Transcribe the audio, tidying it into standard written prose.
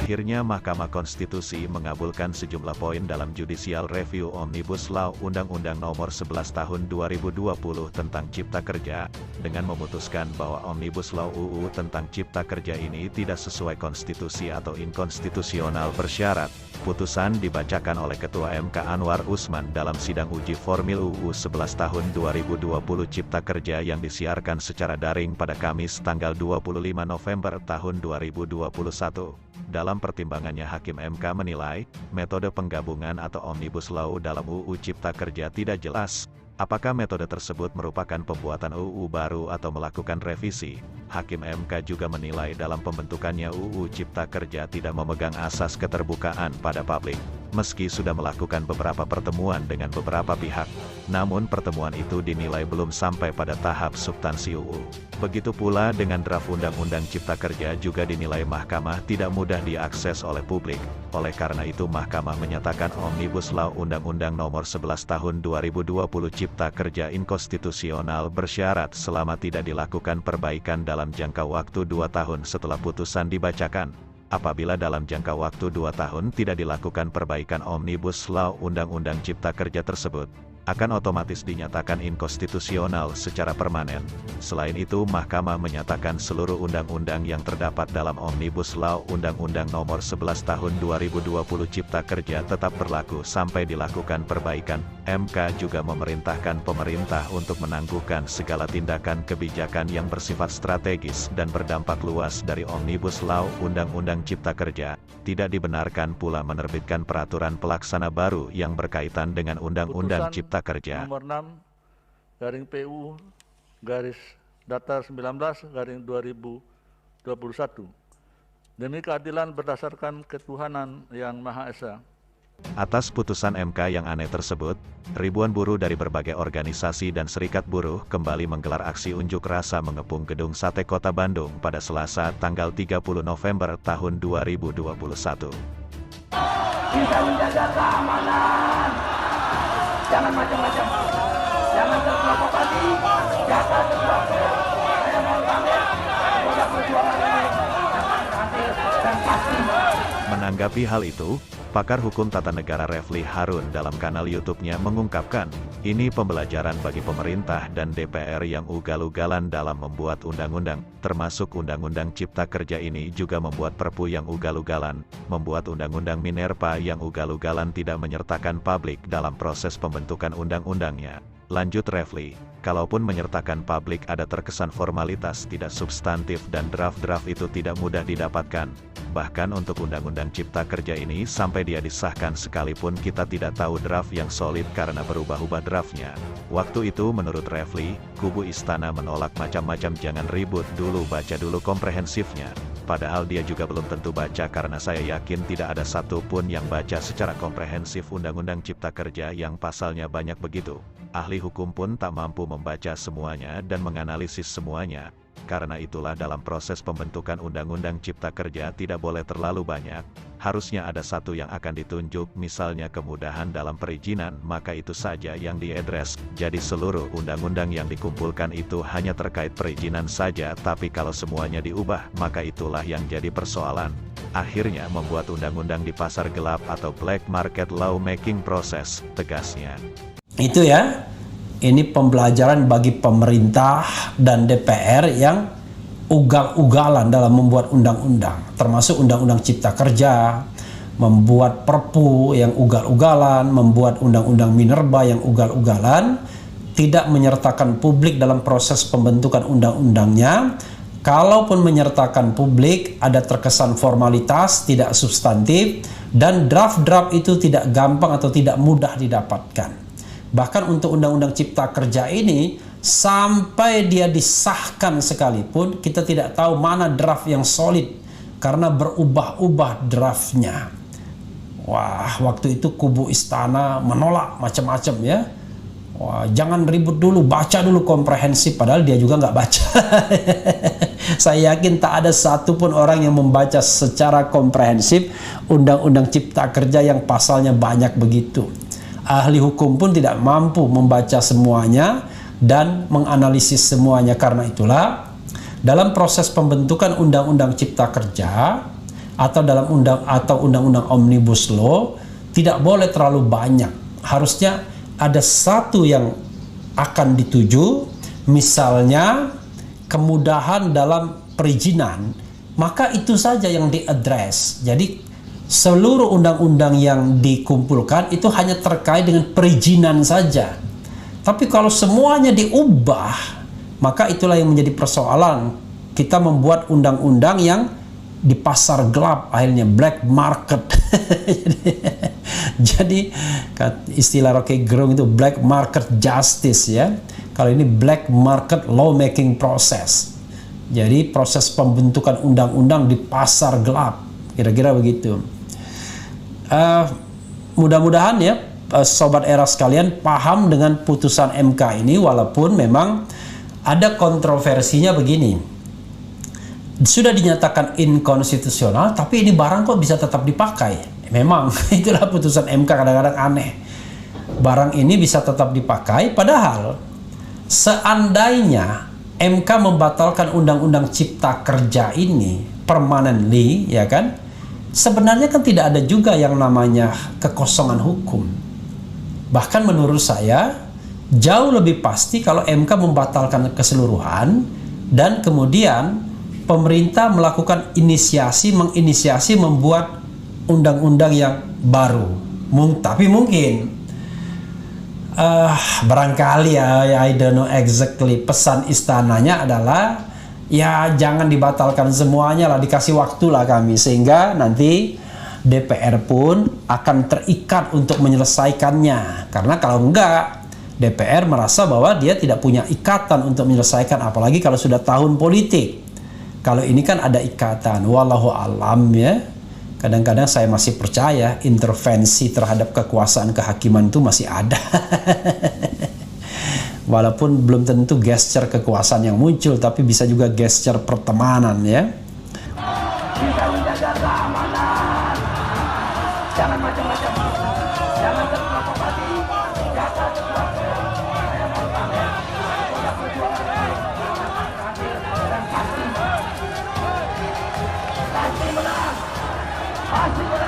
Akhirnya Mahkamah Konstitusi mengabulkan sejumlah poin dalam Judicial Review Omnibus Law Undang-Undang Nomor 11 Tahun 2020 tentang Cipta Kerja, dengan memutuskan bahwa Omnibus Law UU tentang Cipta Kerja ini tidak sesuai konstitusi atau inkonstitusional bersyarat. Putusan dibacakan oleh Ketua MK Anwar Usman dalam sidang uji formil UU 11 Tahun 2020 Cipta Kerja yang disiarkan secara daring pada Kamis tanggal 25 November tahun 2021. Dalam pertimbangannya Hakim MK menilai, metode penggabungan atau Omnibus Law dalam UU Cipta Kerja tidak jelas. Apakah metode tersebut merupakan pembuatan UU baru atau melakukan revisi? Hakim MK juga menilai dalam pembentukannya UU Cipta Kerja tidak memegang asas keterbukaan pada publik. Meski sudah melakukan beberapa pertemuan dengan beberapa pihak, namun pertemuan itu dinilai belum sampai pada tahap substansi UU. Begitu pula dengan draft Undang-Undang Cipta Kerja juga dinilai Mahkamah tidak mudah diakses oleh publik. Oleh karena itu Mahkamah menyatakan Omnibus Law Undang-Undang Nomor 11 Tahun 2020 Cipta Kerja inkonstitusional bersyarat selama tidak dilakukan perbaikan dalam jangka waktu 2 tahun setelah putusan dibacakan. Apabila dalam jangka waktu 2 tahun tidak dilakukan perbaikan Omnibus Law Undang-Undang Cipta Kerja tersebut, akan otomatis dinyatakan inkonstitusional secara permanen. Selain itu, Mahkamah menyatakan seluruh undang-undang yang terdapat dalam Omnibus Law Undang-Undang Nomor 11 Tahun 2020 Cipta Kerja tetap berlaku sampai dilakukan perbaikan. MK juga memerintahkan pemerintah untuk menangguhkan segala tindakan kebijakan yang bersifat strategis dan berdampak luas dari Omnibus Law Undang-Undang Cipta Kerja. Tidak dibenarkan pula menerbitkan peraturan pelaksana baru yang berkaitan dengan Undang-Undang Cipta Kerja. Nomor 6 PU Datar 19/2021 demi keadilan berdasarkan ketuhanan yang Maha Esa. Atas putusan MK yang aneh tersebut, ribuan buruh dari berbagai organisasi dan serikat buruh kembali menggelar aksi unjuk rasa mengepung Gedung Sate Kota Bandung pada Selasa tanggal 30 November tahun 2021. Kita menjaga keamanan. Jangan macam-macam. Jangan terprovokasi. Jaga sesuatu. Saya mohon pamit. Semoga perjuangan ini akan berhasil dan pasti. Menanggapi hal itu, pakar hukum tata negara Refli Harun dalam kanal YouTube-nya mengungkapkan, ini pembelajaran bagi pemerintah dan DPR yang ugal-ugalan dalam membuat undang-undang, termasuk Undang-Undang Cipta Kerja ini juga membuat Perpu yang ugal-ugalan, membuat Undang-Undang Minerba yang ugal-ugalan tidak menyertakan publik dalam proses pembentukan undang-undangnya. Lanjut Refli, kalaupun menyertakan publik ada terkesan formalitas tidak substantif dan draft-draft itu tidak mudah didapatkan. Bahkan untuk Undang-Undang Cipta Kerja ini sampai dia disahkan sekalipun kita tidak tahu draft yang solid karena berubah-ubah draftnya. Waktu itu menurut Refli, kubu istana menolak macam-macam jangan ribut dulu baca dulu komprehensifnya. Padahal dia juga belum tentu baca karena saya yakin tidak ada satupun yang baca secara komprehensif Undang-Undang Cipta Kerja yang pasalnya banyak begitu. Ahli hukum pun tak mampu membaca semuanya dan menganalisis semuanya. Karena itulah dalam proses pembentukan Undang-Undang Cipta Kerja tidak boleh terlalu banyak. Harusnya ada satu yang akan ditunjuk, misalnya kemudahan dalam perizinan, maka itu saja yang diadres. Jadi seluruh undang-undang yang dikumpulkan itu hanya terkait perizinan saja, tapi kalau semuanya diubah, maka itulah yang jadi persoalan. Akhirnya membuat undang-undang di pasar gelap atau black market lawmaking process, tegasnya. Itu ya, ini pembelajaran bagi pemerintah dan DPR yang ugal-ugalan dalam membuat undang-undang, termasuk Undang-Undang Cipta Kerja, membuat Perpu yang ugal-ugalan, membuat Undang-Undang Minerba yang ugal-ugalan, tidak menyertakan publik dalam proses pembentukan undang-undangnya. Kalaupun menyertakan publik, ada terkesan formalitas, tidak substantif, dan draft-draft itu tidak gampang atau tidak mudah didapatkan. Bahkan untuk Undang-Undang Cipta Kerja ini, sampai dia disahkan sekalipun, kita tidak tahu mana draft yang solid, karena berubah-ubah draftnya. Wah, waktu itu kubu istana menolak macam-macam ya. Wah, jangan ribut dulu, baca dulu komprehensif, padahal dia juga nggak baca. Saya yakin tak ada satupun orang yang membaca secara komprehensif Undang-Undang Cipta Kerja yang pasalnya banyak begitu. Ahli hukum pun tidak mampu membaca semuanya dan menganalisis semuanya. Karena itulah, dalam proses pembentukan Undang-Undang Cipta Kerja, atau dalam undang-undang Omnibus Law tidak boleh terlalu banyak. Harusnya ada satu yang akan dituju, misalnya kemudahan dalam perizinan, maka itu saja yang diadres. Jadi seluruh undang-undang yang dikumpulkan itu hanya terkait dengan perizinan saja. Tapi kalau semuanya diubah, maka itulah yang menjadi persoalan. Kita membuat undang-undang yang di pasar gelap, akhirnya black market. Jadi istilah Rocky Gerung itu black market justice ya. Kalau ini black market lawmaking process. Jadi proses pembentukan undang-undang di pasar gelap, kira-kira begitu. Mudah-mudahan ya Sobat Era sekalian paham dengan putusan MK ini, walaupun memang ada kontroversinya begini. Sudah dinyatakan inkonstitusional, tapi ini barang kok bisa tetap dipakai. Memang itulah putusan MK, kadang-kadang aneh. Barang ini bisa tetap dipakai, padahal seandainya MK membatalkan Undang-Undang Cipta Kerja ini permanently, ya kan? Sebenarnya kan tidak ada juga yang namanya kekosongan hukum. Bahkan menurut saya jauh lebih pasti kalau MK membatalkan keseluruhan dan kemudian pemerintah melakukan menginisiasi membuat undang-undang yang baru. Tapi mungkin barangkali ya, I don't know exactly, pesan istananya adalah ya jangan dibatalkan semuanya lah, dikasih waktu lah kami, sehingga nanti DPR pun akan terikat untuk menyelesaikannya. Karena kalau enggak, DPR merasa bahwa dia tidak punya ikatan untuk menyelesaikan, apalagi kalau sudah tahun politik. Kalau ini kan ada ikatan, wallahu alam ya. Kadang-kadang saya masih percaya intervensi terhadap kekuasaan kehakiman itu masih ada. Walaupun belum tentu gesture kekuasaan yang muncul, tapi bisa juga gesture pertemanan ya. Bisa menjaga keamanan. Jangan macam-macam. Jangan terprovokasi. Jaga sesuatu. Saya mau pamer. Punya perjuangan. Dan pasti. Pasti menang. Pasti menang.